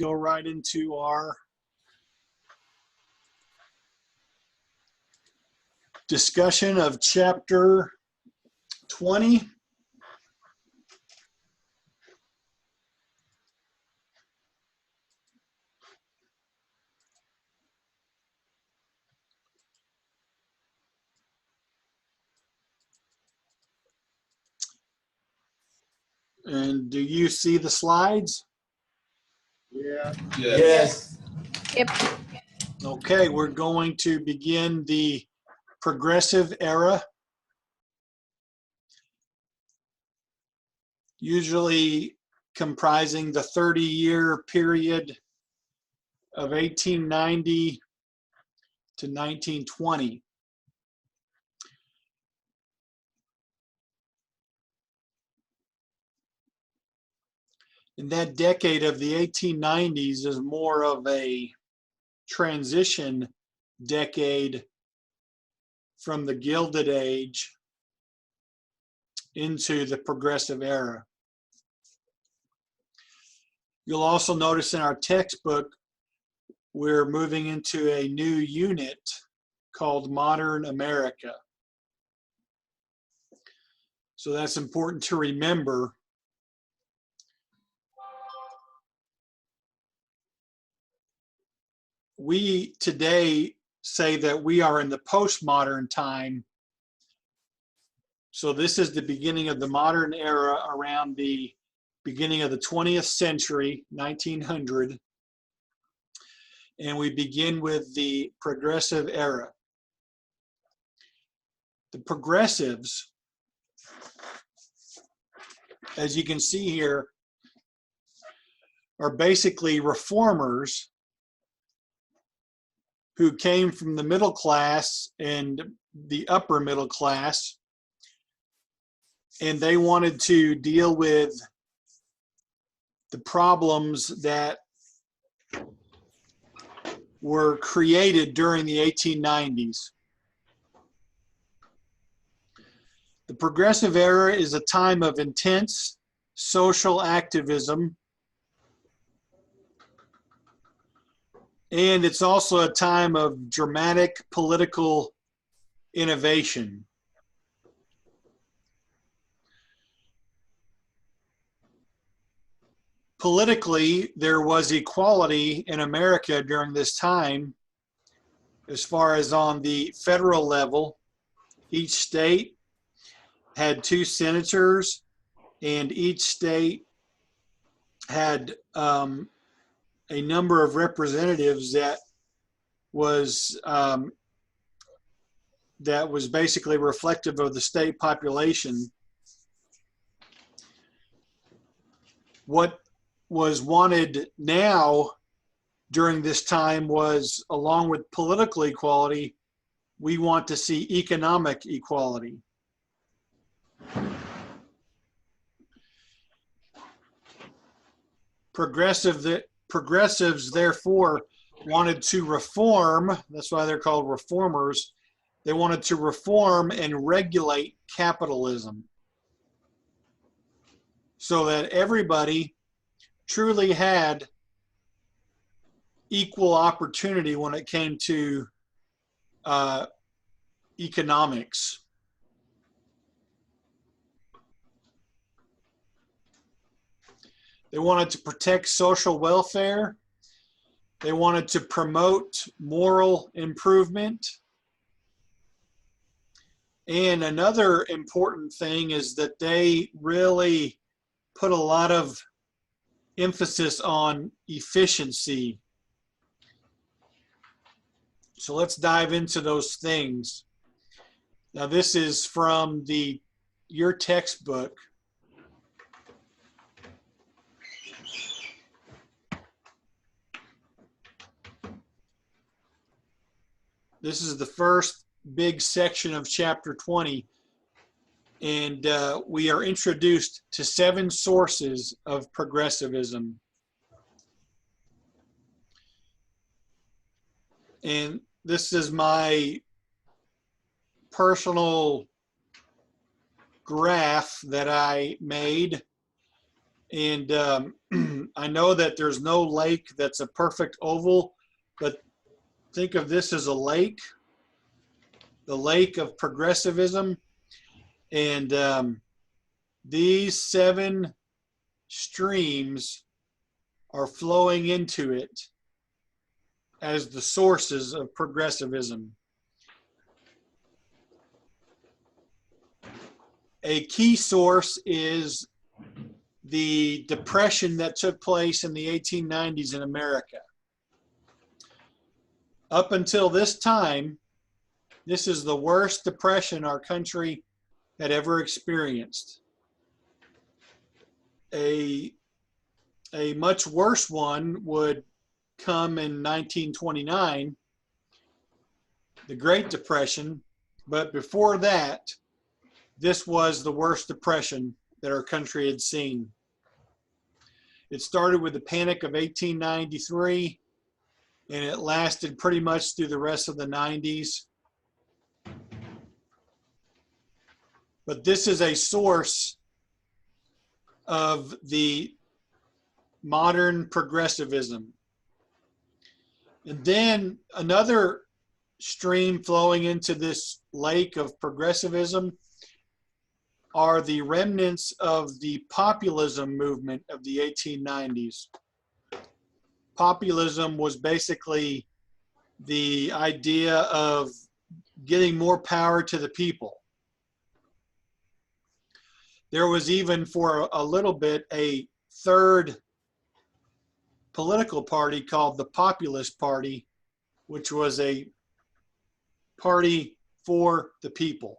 go right into our discussion of chapter 20. And do you see the slides? Yeah. Yes. Yep. Okay, we're going to begin the progressive era. Usually comprising the 30-year period of 1890 to 1920. In that decade of the 1890s is more of a transition decade from the Gilded Age into the progressive era. You'll also notice in our textbook, we're moving into a new unit called Modern America. So that's important to remember. We today say that we are in the postmodern time. So this is the beginning of the modern era around the beginning of the 20th century, 1900. And we begin with the progressive era. The progressives, as you can see here, are basically reformers who came from the middle class and the upper middle class, and they wanted to deal with the problems that were created during the 1890s. The progressive era is a time of intense social activism, and it's also a time of dramatic political innovation. Politically, there was equality in America during this time, as far as on the federal level. Each state had 2 senators, and each state had a number of representatives that was basically reflective of the state population. What was wanted now during this time was, along with political equality, we want to see economic equality. Progressives, therefore, wanted to reform. That's why they're called reformers. They wanted to reform and regulate capitalism so that everybody truly had equal opportunity when it came to economics. They wanted to protect social welfare. They wanted to promote moral improvement. And another important thing is that they really put a lot of emphasis on efficiency. So let's dive into those things. Now this is from your textbook. This is the first big section of chapter 20, and we are introduced to 7 sources of progressivism. And this is my personal graph that I made, and I know that there's no lake that's a perfect oval, but think of this as a lake, the lake of progressivism. And these 7 streams are flowing into it as the sources of progressivism. A key source is the depression that took place in the 1890s in America. Up until this time, this is the worst depression our country had ever experienced. A much worse one would come in 1929, the Great Depression, but before that, this was the worst depression that our country had seen. It started with the Panic of 1893, and it lasted pretty much through the rest of the 90s. But this is a source of the modern progressivism. And then another stream flowing into this lake of progressivism are the remnants of the populism movement of the 1890s. Populism was basically the idea of getting more power to the people. There was even for a little bit a third political party called the Populist Party, which was a party for the people.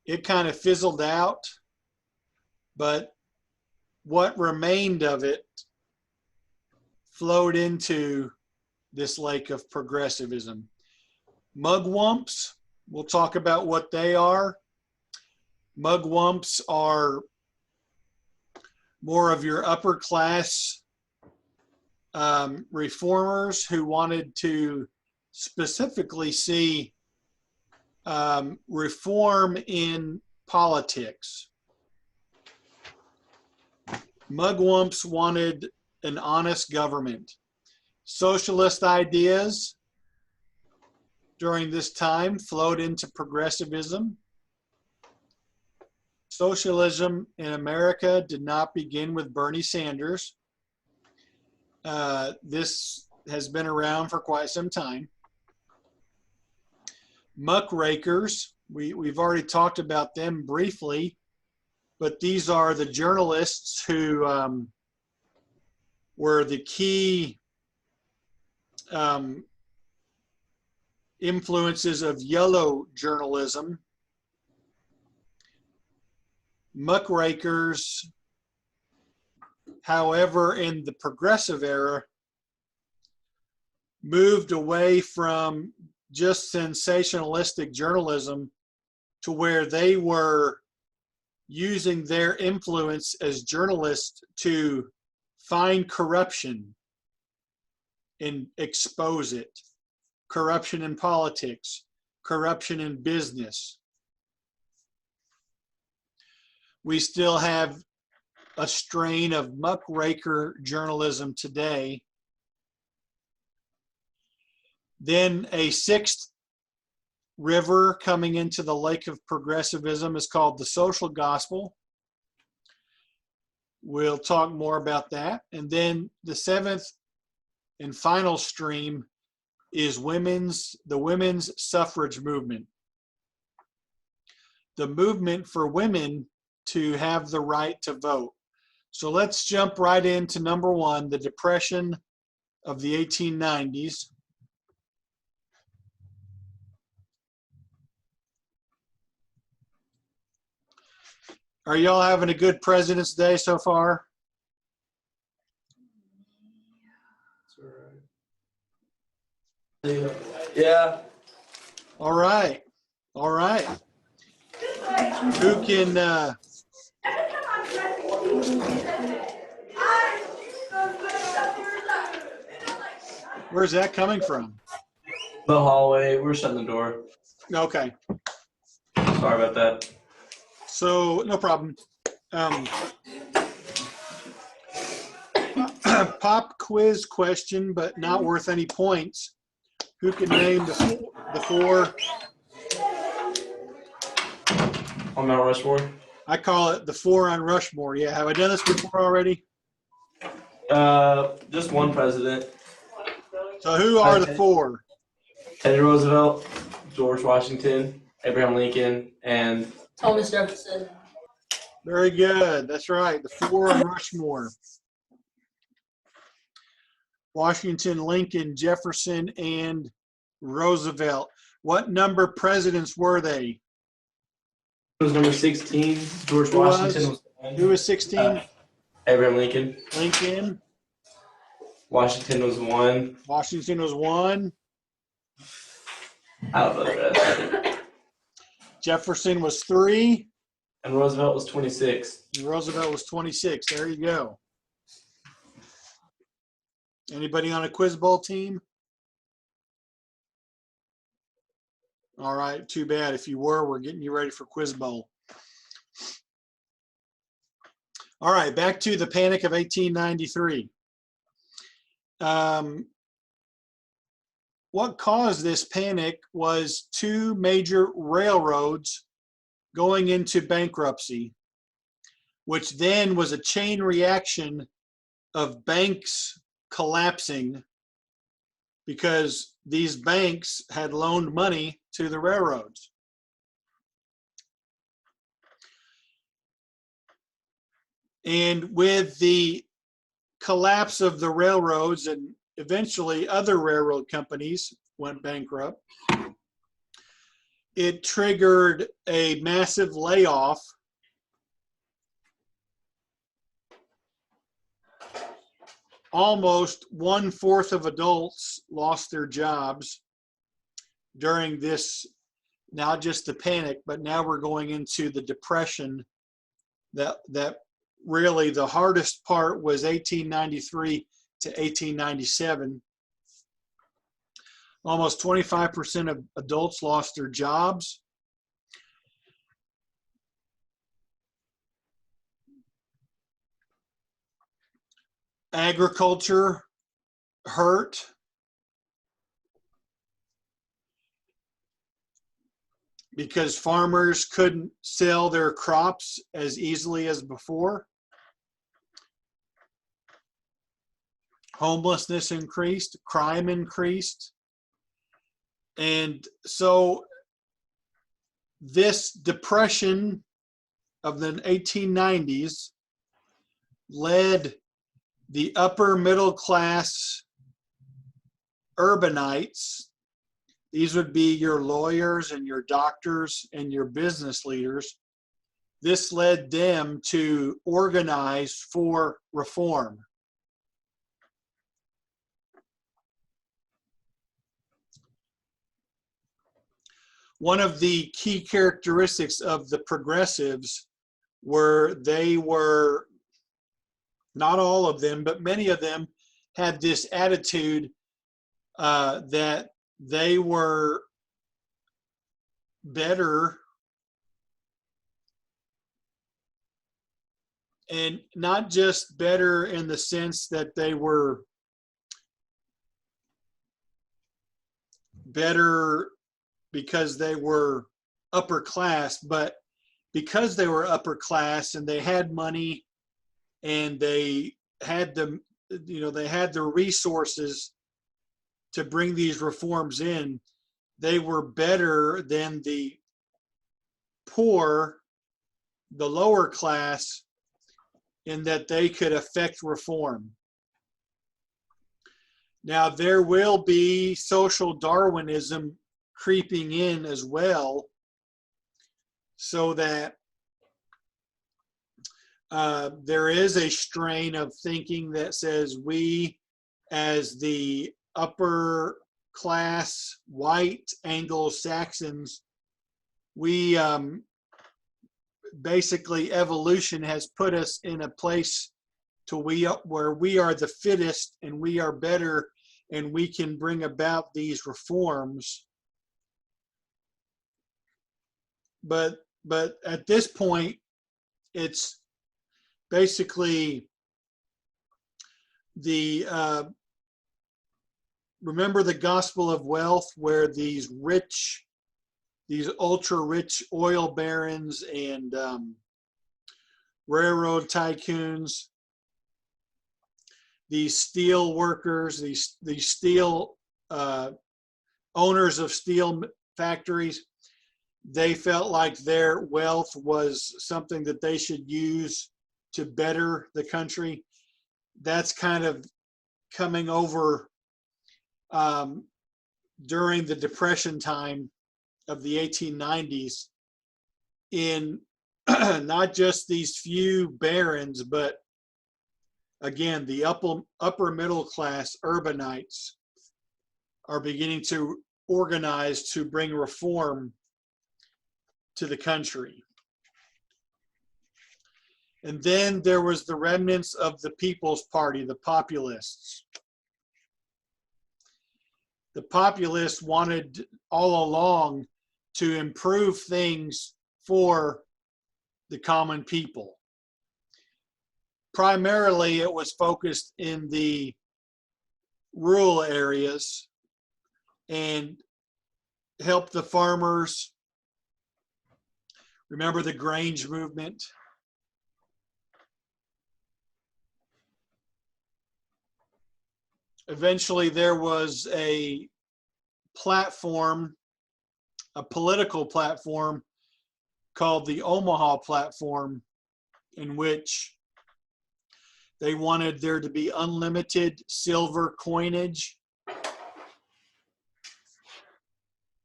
It kind of fizzled out, but what remained of it flowed into this lake of progressivism. Mugwumps, we'll talk about what they are. Mugwumps are more of your upper class reformers who wanted to specifically see reform in politics. Mugwumps wanted an honest government. Socialist ideas during this time flowed into progressivism. Socialism in America did not begin with Bernie Sanders. This has been around for quite some time. Muckrakers, we've already talked about them briefly, but these are the journalists who were the key influences of yellow journalism. Muckrakers, however, in the progressive era, moved away from just sensationalistic journalism to where they were using their influence as journalists to find corruption and expose it. Corruption in politics, corruption in business. We still have a strain of muckraker journalism today. Then a 6th river coming into the lake of progressivism is called the social gospel. We'll talk more about that. And then the 7th and final stream is the women's suffrage movement. The movement for women to have the right to vote. So let's jump right into number 1, the Depression of the 1890s. Are y'all having a good President's Day so far? Yeah. All right. All right. Who can where's that coming from? The hallway. We're shutting the door. Okay. Sorry about that. So no problem. pop quiz question, but not worth any points. Who can name the four? On Mount Rushmore. I call it the four on Rushmore. Yeah, have I done this before already? Just one president. So who are the four? Teddy Roosevelt, George Washington, Abraham Lincoln, and Thomas Jefferson. Very good. That's right. The four on Rushmore. Washington, Lincoln, Jefferson, and Roosevelt. What number presidents were they? it was number 16. George Who was? Washington was one. Who was 16? Abraham Lincoln. Lincoln. Washington was 1. Washington was 1. I don't know the rest. Jefferson was 3. And Roosevelt was 26. And Roosevelt was 26. There you go. Anybody on a Quiz Bowl team? All right, too bad. If you were, we're getting you ready for Quiz Bowl. All right, back to the Panic of 1893. What caused this panic was 2 major railroads going into bankruptcy, which then was a chain reaction of banks collapsing because these banks had loaned money to the railroads. And with the collapse of the railroads, and eventually other railroad companies went bankrupt, it triggered a massive layoff. Almost 1/4 of adults lost their jobs during this, not just the panic, but now we're going into the depression. That really the hardest part was 1893 to 1897. Almost 25% of adults lost their jobs. Agriculture hurt. Because farmers couldn't sell their crops as easily as before. Homelessness increased, crime increased. And so this depression of the 1890s led the upper middle class urbanites. These would be your lawyers and your doctors and your business leaders. This led them to organize for reform. One of the key characteristics of the progressives were they were, not all of them, but many of them had this attitude that they were better, and not just better in the sense that they were better because they were upper class, but because they were upper class and they had money and they had the, they had the resources to bring these reforms in, they were better than the poor, the lower class, in that they could affect reform. Now, there will be social Darwinism creeping in as well, so that there is a strain of thinking that says we, as the upper class white Anglo-Saxons, we basically evolution has put us in a place to where we are the fittest and we are better and we can bring about these reforms. But at this point, it's basically the remember the gospel of wealth, where these ultra rich oil barons and railroad tycoons, these steel workers, these steel owners of steel factories, they felt like their wealth was something that they should use to better the country. That's kind of coming over during the Depression time of the 1890s in not just these few barons, but again, the upper middle class urbanites are beginning to organize to bring reform to the country. And then there was the remnants of the People's Party, the populists. The populists wanted all along to improve things for the common people. Primarily, it was focused in the rural areas and help the farmers. Remember the Grange movement? Eventually, there was a platform, a political platform called the Omaha Platform, in which they wanted there to be unlimited silver coinage.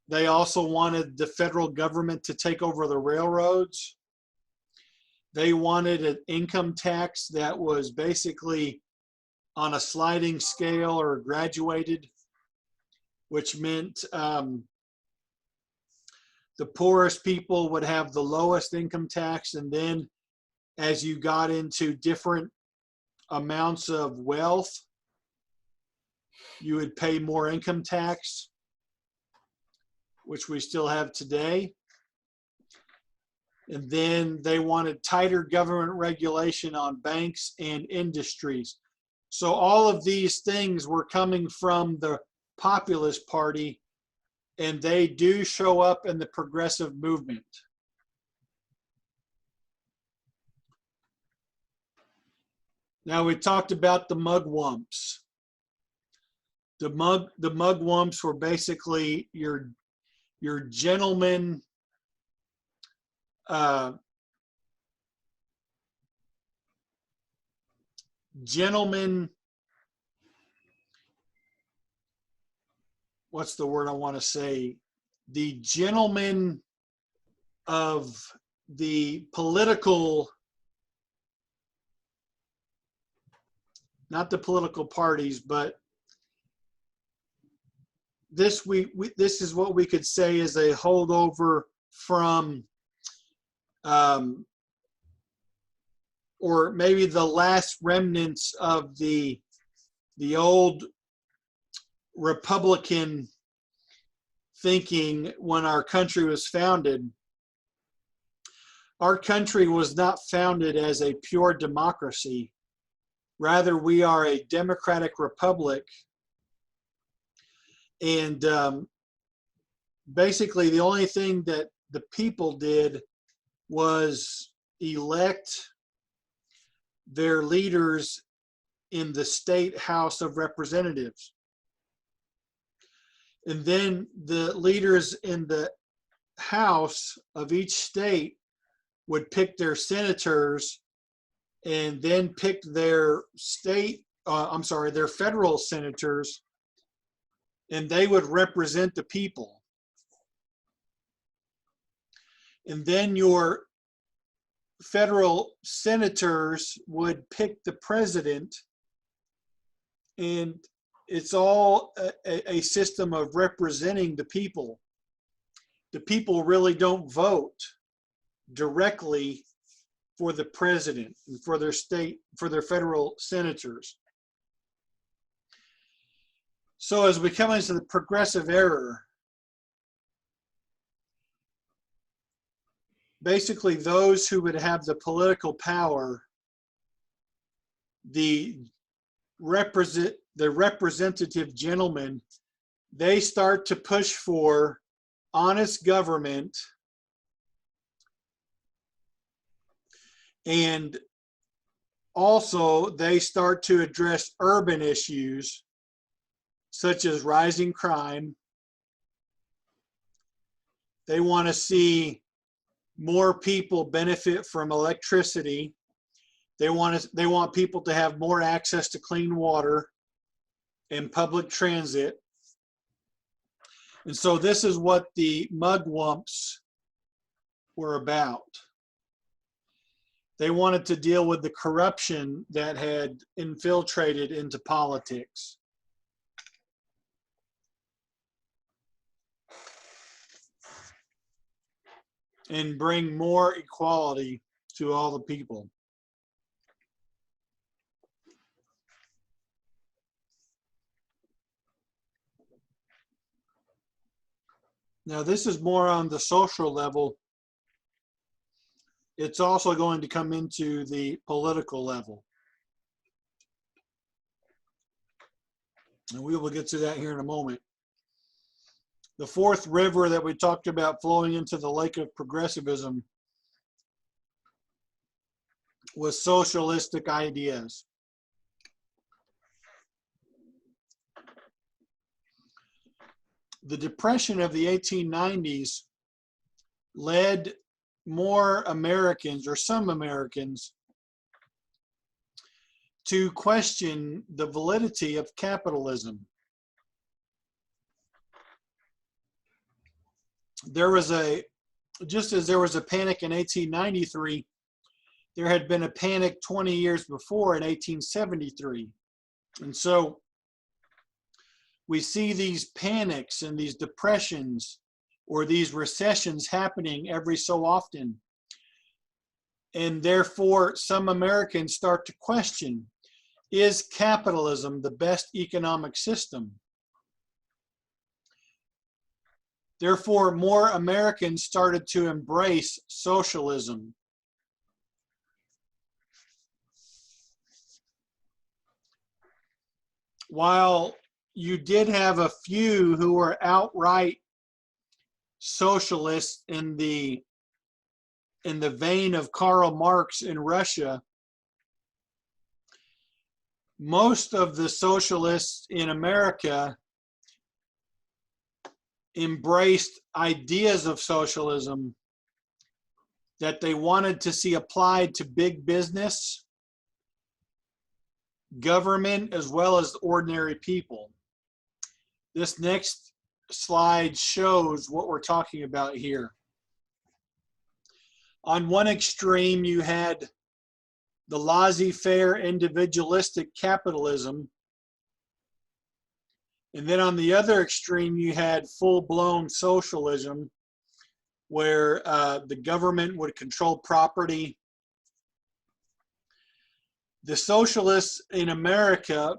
They also wanted the federal government to take over the railroads. They wanted an income tax that was basically on a sliding scale or graduated, which meant the poorest people would have the lowest income tax, and then as you got into different amounts of wealth, you would pay more income tax, which we still have today. And then they wanted tighter government regulation on banks and industries. So all of these things were coming from the Populist Party, and they do show up in the progressive movement. Now, we talked about the mugwumps. The mugwumps were basically your gentlemen, what's the word I want to say? The gentlemen of the political, not the political parties, but this is what we could say is a holdover from, or maybe the last remnants of the old Republican thinking when our country was founded. Our country was not founded as a pure democracy. Rather, we are a democratic republic. And basically, the only thing that the people did was elect their leaders in the state House of Representatives. And then the leaders in the House of each state would pick their senators and then pick their their federal senators, and they would represent the people. And then your federal senators would pick the president, and it's all a system of representing the people. The people really don't vote directly for the president and for their state, for their federal senators. So as we come into the progressive era, basically those who would have the political power, the representative gentlemen, they start to push for honest government and also they start to address urban issues such as rising crime. They want to see more people benefit from electricity. They want people to have more access to clean water and public transit. And so this is what the mugwumps were about. They wanted to deal with the corruption that had infiltrated into politics. And bring more equality to all the people. Now, this is more on the social level. It's also going to come into the political level. And we will get to that here in a moment. The fourth river that we talked about flowing into the lake of progressivism was socialistic ideas. The Depression of the 1890s led more Americans, or some Americans, to question the validity of capitalism. Just as there was a panic in 1893, there had been a panic 20 years before in 1873. And so we see these panics and these depressions or these recessions happening every so often. And therefore, some Americans start to question, is capitalism the best economic system? Therefore, more Americans started to embrace socialism. While you did have a few who were outright socialists in the vein of Karl Marx in Russia, most of the socialists in America embraced ideas of socialism that they wanted to see applied to big business, government, as well as ordinary people. This next slide shows what we're talking about here. On one extreme, you had the laissez-faire individualistic capitalism. And then on the other extreme, you had full-blown socialism, where the government would control property. The socialists in America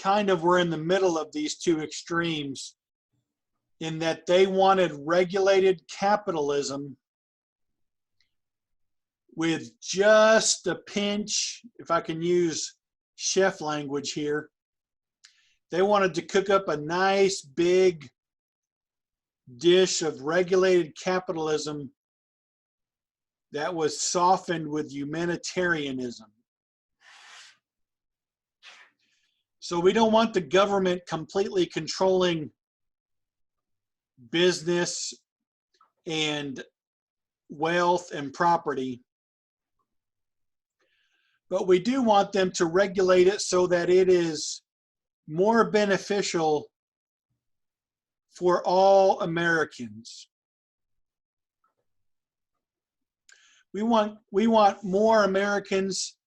kind of were in the middle of these two extremes, in that they wanted regulated capitalism with just a pinch, if I can use chef language here. They wanted to cook up a nice big dish of regulated capitalism that was softened with humanitarianism. So we don't want the government completely controlling business and wealth and property, but we do want them to regulate it so that it is more beneficial for all Americans. We want more Americans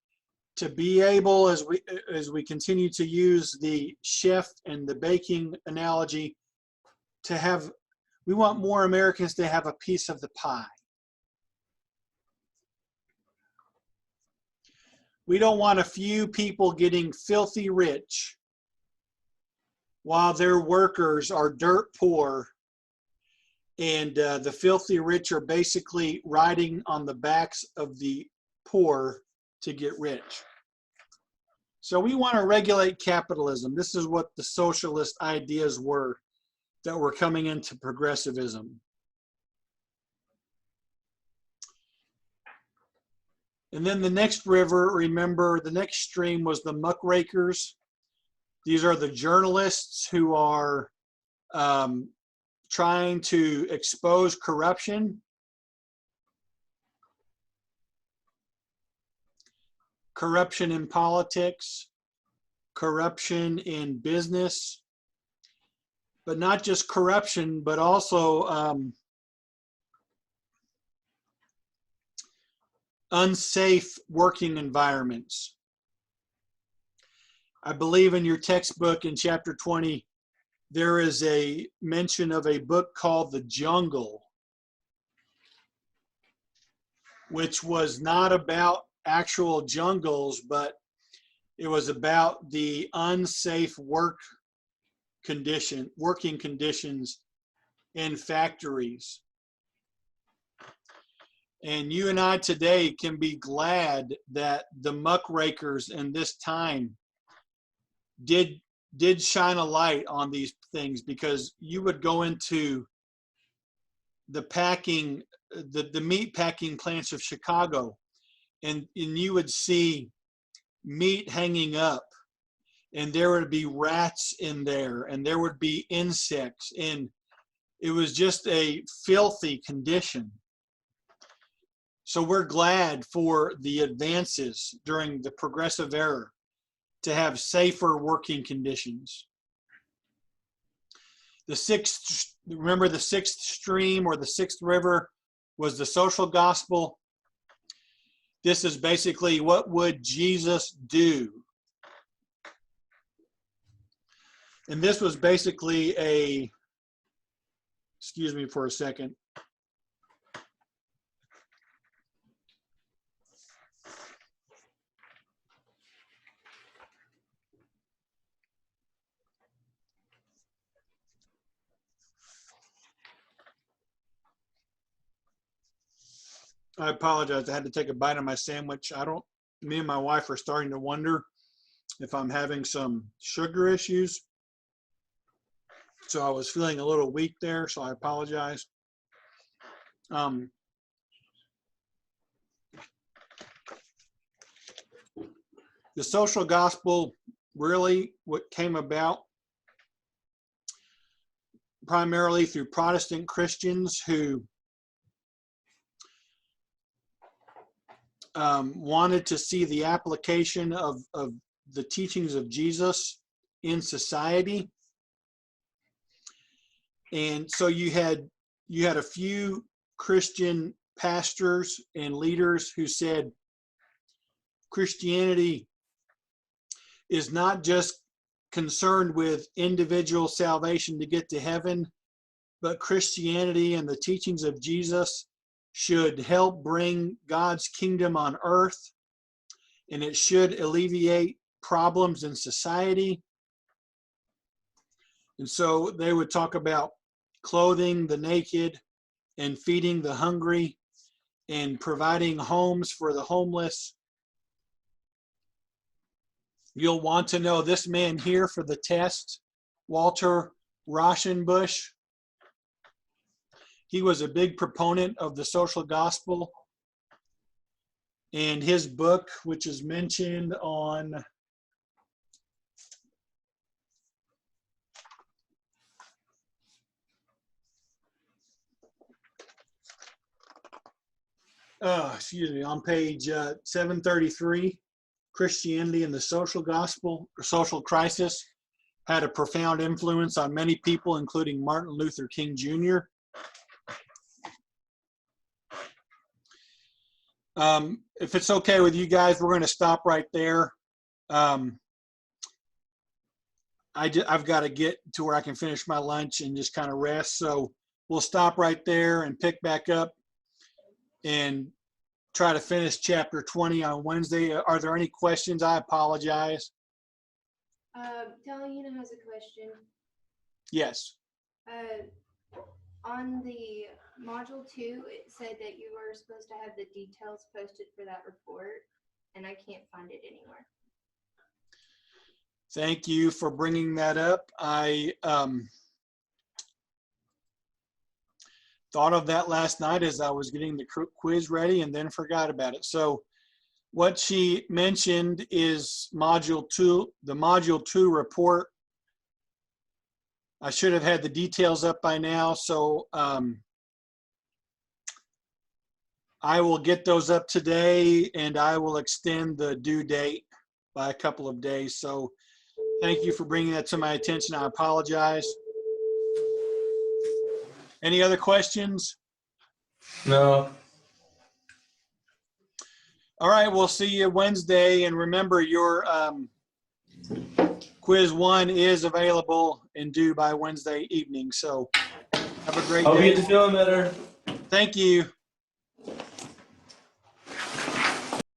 to be able, as we continue to use the chef and the baking analogy, we want more Americans to have a piece of the pie. We don't want a few people getting filthy rich while their workers are dirt poor, and the filthy rich are basically riding on the backs of the poor to get rich. So we want to regulate capitalism. This is what the socialist ideas were that were coming into progressivism. And then the next river, remember, the next stream was the muckrakers. These are the journalists who are trying to expose corruption. Corruption in politics, corruption in business, but not just corruption, but also unsafe working environments. I believe in your textbook in chapter 20, there is a mention of a book called The Jungle, which was not about actual jungles, but it was about the unsafe working conditions in factories. And you and I today can be glad that the muckrakers in this time did shine a light on these things, because you would go into the meat packing plants of Chicago, and you would see meat hanging up, and there would be rats in there, and there would be insects, and it was just a filthy condition. So we're glad for the advances during the progressive era to have safer working conditions. Remember the sixth stream, or the sixth river, was the social gospel. This is basically, what would Jesus do? And this was basically excuse me for a second. I apologize. I had to take a bite of my sandwich. Me and my wife are starting to wonder if I'm having some sugar issues. So I was feeling a little weak there, so I apologize. The social gospel really what came about primarily through Protestant Christians who wanted to see the application of the teachings of Jesus in society. And so you had a few Christian pastors and leaders who said Christianity is not just concerned with individual salvation to get to heaven, but Christianity and the teachings of Jesus should help bring God's kingdom on earth, and it should alleviate problems in society. And so they would talk about clothing the naked and feeding the hungry and providing homes for the homeless. You'll want to know this man here for the test, Walter Rauschenbusch. He was a big proponent of the social gospel, and his book, which is mentioned on on page 733, Christianity and the Social Gospel, or Social Crisis, had a profound influence on many people, including Martin Luther King Jr. If it's okay with you guys, we're going to stop right there. I've got to get to where I can finish my lunch and just kind of rest. So we'll stop right there and pick back up and try to finish chapter 20 on Wednesday. Are there any questions? I apologize. Talina has a question. Yes. On the module 2, it said that you were supposed to have the details posted for that report, and I can't find it anywhere. Thank you for bringing that up. I thought of that last night as I was getting the quiz ready and then forgot about it. So what she mentioned is module 2, the module 2 report. I should have had the details up by now, so I will get those up today, and I will extend the due date by a couple of days. So thank you for bringing that to my attention. I apologize. Any other questions? No. All right, we'll see you Wednesday. And remember, your quiz 1 is available and due by Wednesday evening. So have a great Hope you day. get to feeling better. Thank you.